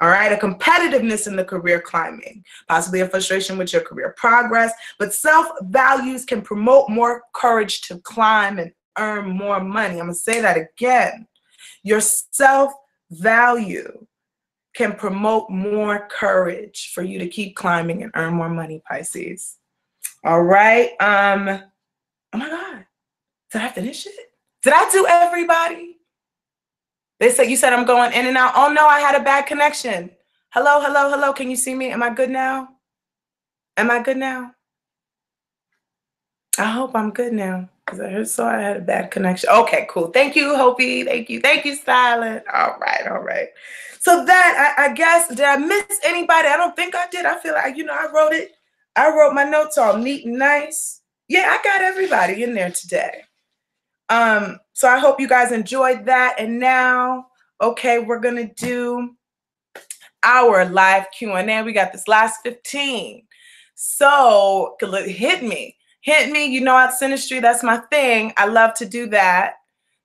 S1: All right, a competitiveness in the career climbing, possibly a frustration with your career progress, but self-values can promote more courage to climb and earn more money. I'm going to say that again. Your self-value can promote more courage for you to keep climbing and earn more money, Pisces. All right. Oh my God. Did I finish it? Did I do everybody? They said, you said I'm going in and out. Oh no, I had a bad connection. Hello, hello, hello. Can you see me? Am I good now? Am I good now? I hope I'm good now, because I saw I had a bad connection. Okay, cool. Thank you, Hopi. Thank you. Thank you, Silent. All right, all right. So that, I guess, did I miss anybody? I don't think I did. I feel like, I wrote it. I wrote my notes all neat and nice. Yeah, I got everybody in there today. So I hope you guys enjoyed that. And now, okay, we're going to do our live Q&A. We got this last 15. So hit me. Hit me. At Synastry, that's my thing. I love to do that.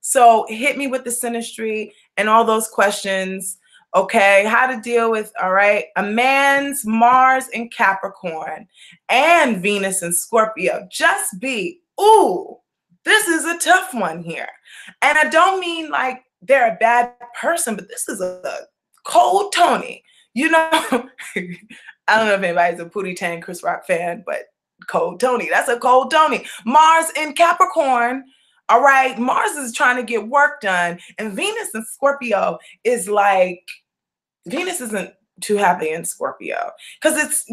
S1: So hit me with the Synastry and all those questions. Okay, how to deal with, all right, a man's Mars in Capricorn and Venus in Scorpio. Just be, ooh, this is a tough one here. And I don't mean like they're a bad person, but this is a cold Tony. I don't know if anybody's a Pootie Tang Chris Rock fan, but cold Tony, that's a cold Tony. Mars in Capricorn, all right, Mars is trying to get work done. And Venus in Scorpio is like, Venus isn't too happy in Scorpio because it's,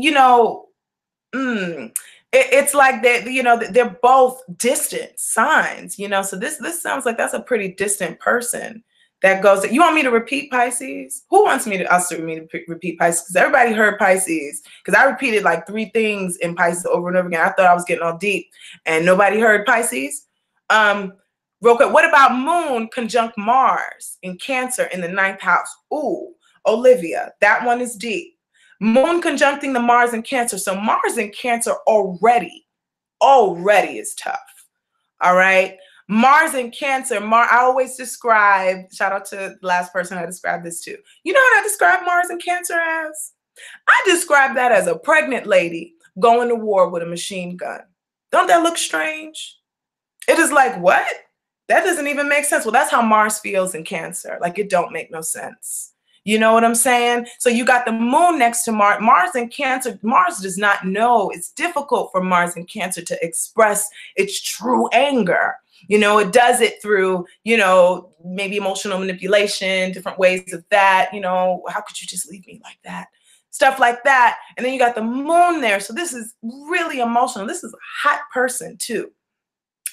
S1: it's like they're both distant signs, so this sounds like that's a pretty distant person That goes, you want me to repeat Pisces? Who wants me to repeat Pisces? Because everybody heard Pisces. Because I repeated like 3 things in Pisces over and over again. I thought I was getting all deep and nobody heard Pisces. Real quick, what about Moon conjunct Mars in Cancer in the 9th house? Ooh, Olivia, that one is deep. Moon conjuncting the Mars in Cancer. So Mars in Cancer already is tough. All right. Mars in Cancer. I always describe, shout out to the last person I described this to. You know what I describe Mars in Cancer as? I describe that as a pregnant lady going to war with a machine gun. Don't that look strange? It is like, what? That doesn't even make sense. Well, that's how Mars feels in Cancer. Like, it don't make no sense. You know what I'm saying? So you got the Moon next to Mars. Mars in Cancer. Mars does not know. It's difficult for Mars in Cancer to express its true anger. You know, it does it through, you know, maybe emotional manipulation, different ways of that. You know, how could you just leave me like that? Stuff like that. And then you got the Moon there. So this is really emotional. This is a hot person too.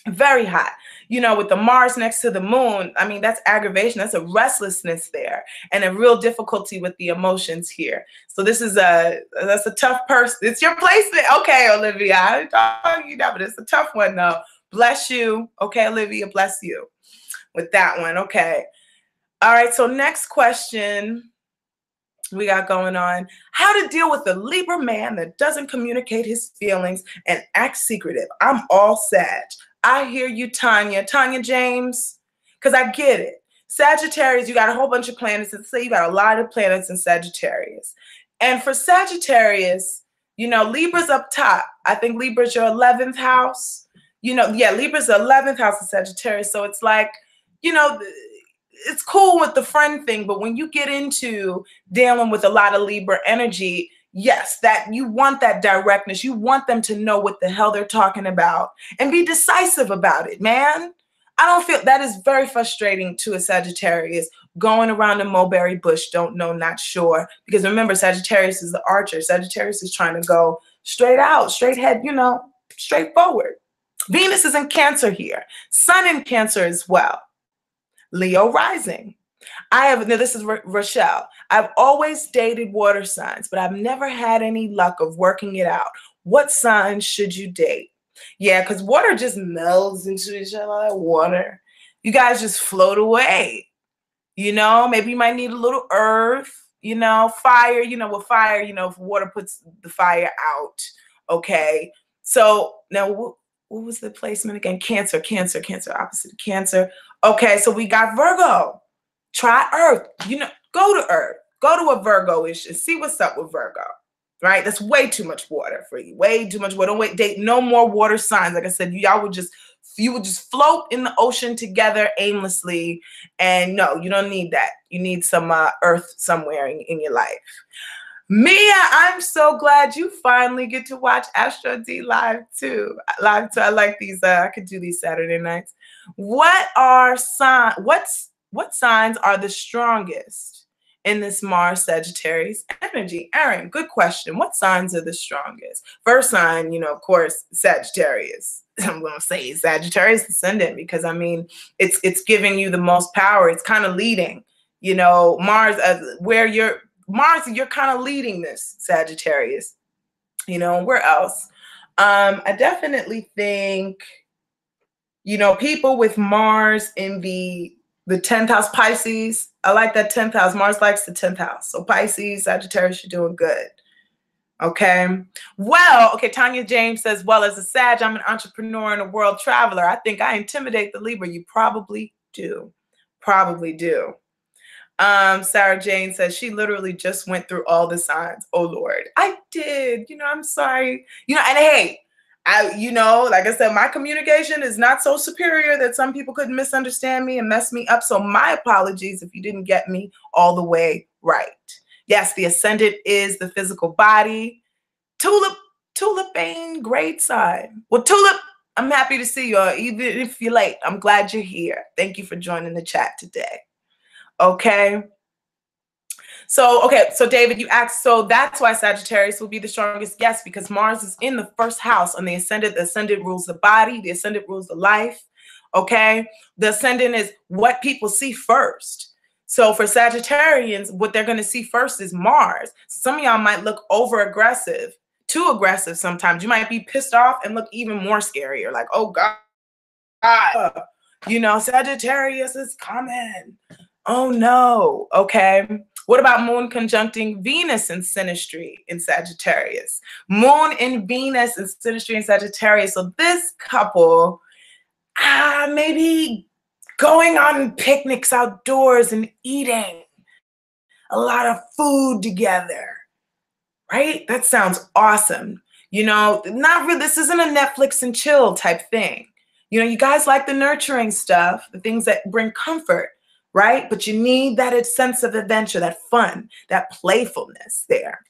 S1: Very hot. You know, with the Mars next to the Moon, I mean, that's aggravation. That's a restlessness there and a real difficulty with the emotions here. So this is that's a tough person. It's your placement. Okay, Olivia, I'm talking you now, but it's a tough one though. Bless you. Okay, Olivia, bless you with that one. Okay. All right. So next question we got going on. How to deal with a Libra man that doesn't communicate his feelings and acts secretive. I'm all Sag. I hear you, Tanya. Tanya James, because I get it. Sagittarius, you got a whole bunch of planets. Let's say you got a lot of planets in Sagittarius. And for Sagittarius, you know, Libra's up top. I think Libra's your 11th house. You know, yeah, Libra's the 11th house of Sagittarius. So it's like, you know, it's cool with the friend thing. But when you get into dealing with a lot of Libra energy, yes, that you want that directness. You want them to know what the hell they're talking about and be decisive about it, man. I don't feel that is very frustrating to a Sagittarius going around the mulberry bush, don't know, not sure. Because remember, Sagittarius is the archer. Sagittarius is trying to go straight out, straight head, you know, straightforward. Venus is in Cancer here. Sun in Cancer as well. Leo rising. This is Rochelle. I've always dated water signs, but I've never had any luck of working it out. What signs should you date? Yeah, because water just melds into each other like water. You guys just float away. You know, maybe you might need a little earth, you know, fire, you know, with fire, you know, if water puts the fire out. Okay. So now what was the placement again? Cancer, Cancer, Cancer, opposite of Cancer. Okay, so we got Virgo. Try Earth. You know, go to Earth. Go to a Virgo-ish and see what's up with Virgo. Right? That's way too much water for you. Way too much water. Don't wait, date no more water signs. Like I said, you would just float in the ocean together aimlessly. And no, you don't need that. You need some Earth somewhere in your life. Mia, I'm so glad you finally get to watch Astro D live too. I like these. I could do these Saturday nights. What signs are the strongest in this Mars Sagittarius energy? Aaron, good question. What signs are the strongest? First sign, you know, of course, Sagittarius. I'm going to say Sagittarius ascendant because I mean, it's giving you the most power. It's kind of leading. You know, Mars, you're kind of leading this Sagittarius. You know, where else? I definitely think, you know, people with Mars in the 10th house, Pisces. I like that 10th house. Mars likes the 10th house. So Pisces, Sagittarius, you're doing good. Okay. Well, okay. Tanya James says, well, as a Sag, I'm an entrepreneur and a world traveler. I think I intimidate the Libra. You probably do. Probably do. Sarah Jane says she literally just went through all the signs. Oh Lord, I did. You know, I'm sorry. You know, and hey, you know, like I said, my communication is not so superior that some people could misunderstand me and mess me up. So my apologies if you didn't get me all the way right. Yes, the ascendant is the physical body. Tulip ain't great sign. Well, Tulip, I'm happy to see you. Even if you're late, I'm glad you're here. Thank you for joining the chat today. Okay. So David, you asked, so that's why Sagittarius will be the strongest. Yes, because Mars is in the first house on the ascendant. The ascendant rules the body. The ascendant rules the life. Okay. The ascendant is what people see first. So for Sagittarians, what they're going to see first is Mars. Some of y'all might look over aggressive, too aggressive sometimes. You might be pissed off and look even more scarier. Like, oh God, you know, Sagittarius is coming. Oh no. Okay. What about Moon conjuncting Venus in Synastry in Sagittarius? Moon and Venus in Synastry in Sagittarius. So this couple, maybe going on picnics outdoors and eating a lot of food together, right? That sounds awesome. You know, not really, this isn't a Netflix and chill type thing. You know, you guys like the nurturing stuff, the things that bring comfort, right? But you need that sense of adventure, that fun, that playfulness there.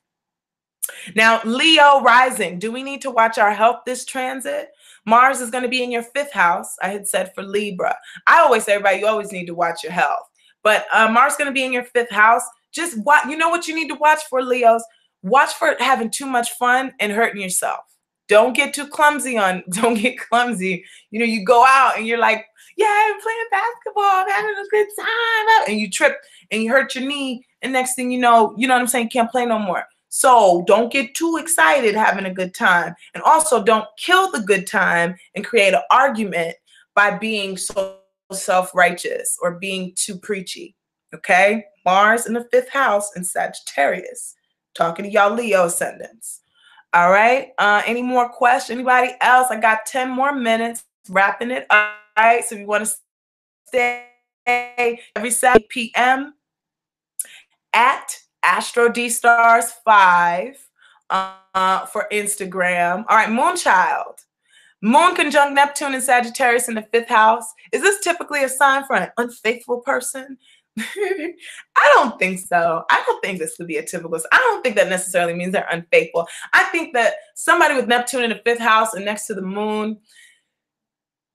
S1: Now, Leo rising, do we need to watch our health this transit? Mars is going to be in your 5th house. I had said for Libra. I always say, everybody, you always need to watch your health. But Mars is going to be in your 5th house. Just watch, you know what you need to watch for, Leos? Watch for having too much fun and hurting yourself. Don't get too clumsy don't get clumsy. You know, you go out and you're like, yeah, I'm playing basketball, I'm having a good time. And you trip and you hurt your knee. And next thing you know what I'm saying? Can't play no more. So don't get too excited having a good time. And also don't kill the good time and create an argument by being so self-righteous or being too preachy. Okay? Mars in the 5th house in Sagittarius. Talking to y'all Leo ascendants. All right. Any more questions? Anybody else? I got 10 more minutes, wrapping it up. All right. So if you want to stay every 7 p.m. at Astro D Stars 5 for Instagram. All right. Moonchild. Moon conjunct Neptune and Sagittarius in the 5th house. Is this typically a sign for an unfaithful person? I don't think so. I don't think this would be a typical. I don't think that necessarily means they're unfaithful. I think that somebody with Neptune in the 5th house and next to the moon,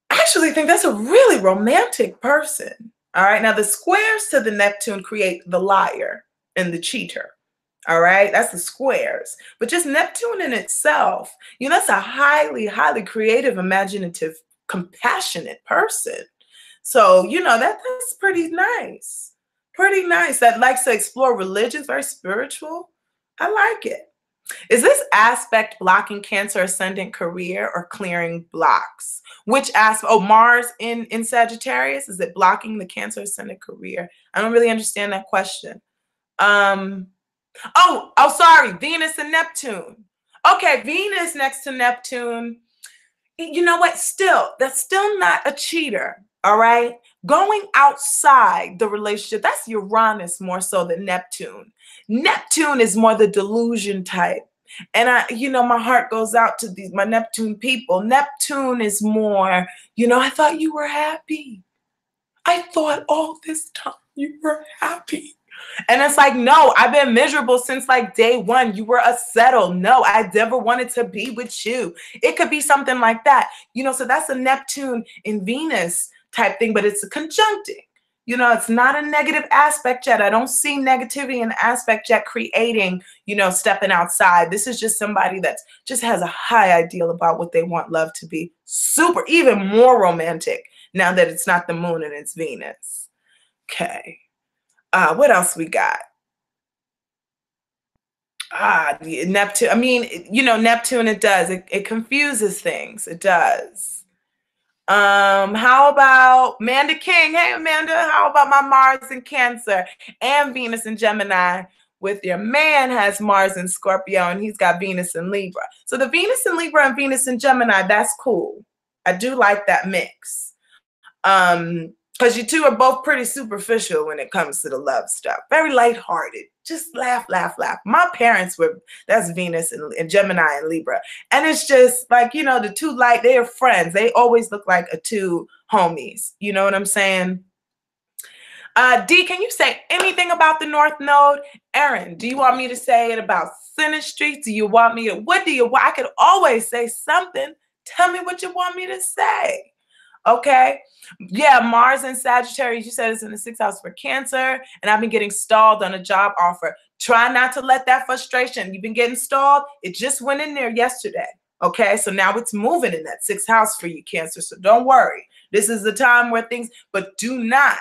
S1: I actually think that's a really romantic person. All right. Now the squares to the Neptune create the liar and the cheater. All right. That's the squares. But just Neptune in itself, you know, that's a highly, highly creative, imaginative, compassionate person. So, you know, that's pretty nice. Pretty nice. That likes to explore religion, very spiritual. I like it. Is this aspect blocking Cancer ascendant career or clearing blocks? Which aspect? Oh, Mars in Sagittarius. Is it blocking the Cancer ascendant career? I don't really understand that question. Oh, sorry. Venus and Neptune. Okay, Venus next to Neptune. You know what? That's still not a cheater. All right. Going outside the relationship, that's Uranus more so than Neptune. Neptune is more the delusion type. And my heart goes out to my Neptune people. Neptune is more, I thought you were happy. I thought all this time you were happy. And it's like, no, I've been miserable since like day one. You were a settle. No, I never wanted to be with you. It could be something like that. So that's a Neptune in Venus type thing, but it's a conjuncting. It's not a negative aspect yet. I don't see negativity in the aspect yet creating, stepping outside. This is just somebody that just has a high ideal about what they want love to be. Super, even more romantic now that it's not the moon and it's Venus. Okay. What else we got? Neptune. I mean, Neptune, it does. It confuses things. It does. How about Amanda King? Hey, Amanda, how about my Mars in Cancer and Venus in Gemini with your man has Mars in Scorpio and he's got Venus in Libra. So the Venus in Libra and Venus in Gemini, that's cool. I do like that mix. Because you two are both pretty superficial when it comes to the love stuff. Very lighthearted. Just laugh, laugh, laugh. My parents that's Venus and Gemini and Libra. And it's just like, the two they are friends. They always look like two homies. You know what I'm saying? D, can you say anything about the North Node? Erin, do you want me to say it about Synastry? Do you want me to, I could always say something. Tell me what you want me to say. Okay. Yeah, Mars and Sagittarius, you said it's in the 6th house for Cancer, and I've been getting stalled on a job offer. Try not to let that frustration. You've been getting stalled. It just went in there yesterday. Okay, so now it's moving in that 6th house for you, Cancer. So don't worry. This is the time where but do not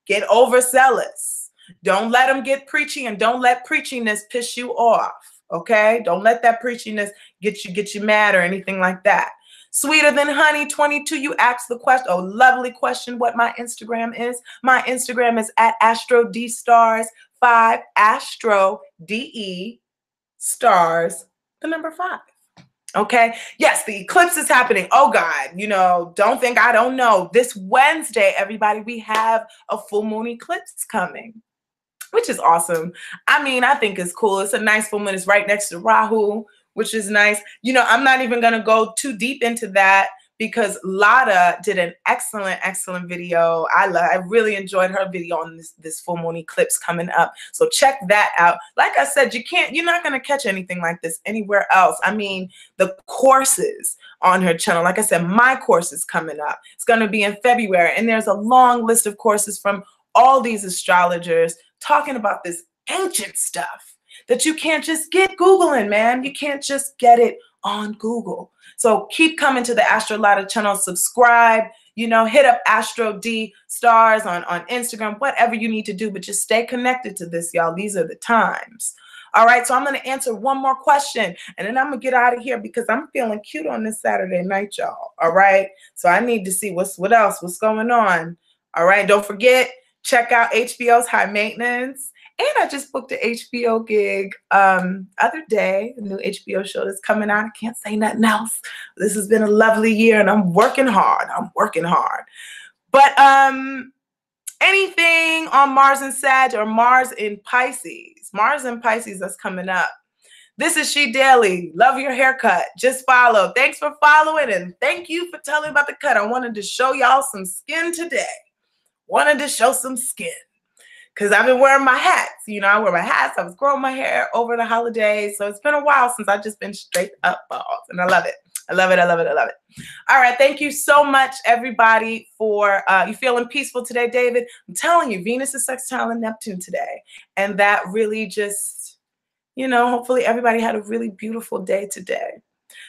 S1: get overzealous. Don't let them get preachy, and don't let preachiness piss you off. Okay? Don't let that preachiness get you mad or anything like that. Sweeter than honey 22, you asked the question. Oh, lovely question. What my Instagram is? My Instagram is at Astro D Stars 5, Astro DE Stars, the number 5. Okay. Yes, the eclipse is happening. Oh God, you know, don't think I don't know. This Wednesday, everybody, we have a full moon eclipse coming, which is awesome. I mean, I think it's cool. It's a nice full moon. It's right next to Rahu, which is nice. You know, I'm not even going to go too deep into that because Lada did an excellent video. I really enjoyed her video on this full moon eclipse coming up. So check that out. Like I said, you're not going to catch anything like this anywhere else. I mean, the courses on her channel, like I said, my course is coming up. It's going to be in February. And there's a long list of courses from all these astrologers talking about this ancient stuff that you can't just get Googling, man. You can't just get it on Google. So keep coming to the Astro Lada channel, subscribe, you know, hit up Astro D Stars on Instagram, whatever you need to do, but just stay connected to this, y'all. These are the times. All right, so I'm going to answer one more question, and then I'm going to get out of here because I'm feeling cute on this Saturday night, y'all. All right, so I need to see what's going on. All right, don't forget, check out HBO's High Maintenance. And I just booked an HBO gig other day, a new HBO show that's coming out. I can't say nothing else. This has been a lovely year, and I'm working hard. But anything on Mars in Sag or Mars in Pisces? Mars in Pisces, that's coming up. This is She Daily. Love your haircut. Just follow. Thanks for following, and thank you for telling me about the cut. I wanted to show y'all some skin today. Wanted to show some skin. Because I've been wearing my hats. You know, I wear my hats. I was growing my hair over the holidays. So it's been a while since I've just been straight up bald. And I love it. I love it. All right. Thank you so much, everybody, for you feeling peaceful today, David. I'm telling you, Venus is sextile in Neptune today. And that really just, you know, hopefully everybody had a really beautiful day today.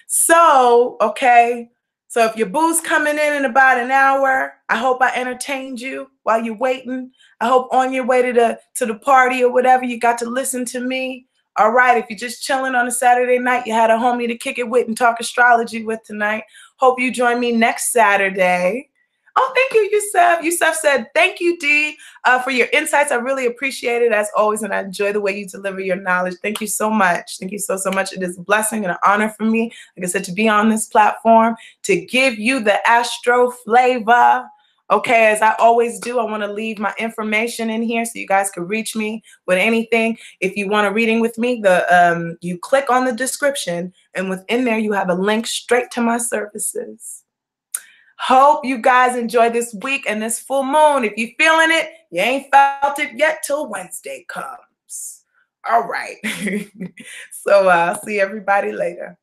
S1: So, okay. So if your boo's coming in about an hour, I hope I entertained you while you're waiting. I hope on your way to the party or whatever, you got to listen to me. All right, if you're just chilling on a Saturday night, you had a homie to kick it with and talk astrology with tonight. Hope you join me next Saturday. Oh, thank you, Yusuf. Yusuf said, thank you, Dee, for your insights. I really appreciate it, as always, and I enjoy the way you deliver your knowledge. Thank you so much. Thank you so much. It is a blessing and an honor for me, like I said, to be on this platform, to give you the Astro flavor. Okay, as I always do, I want to leave my information in here so you guys can reach me with anything. If you want a reading with me, you click on the description, and within there, you have a link straight to my services. Hope you guys enjoy this week and this full moon. If you're feeling it, you ain't felt it yet till Wednesday comes. All right. So I'll see everybody later.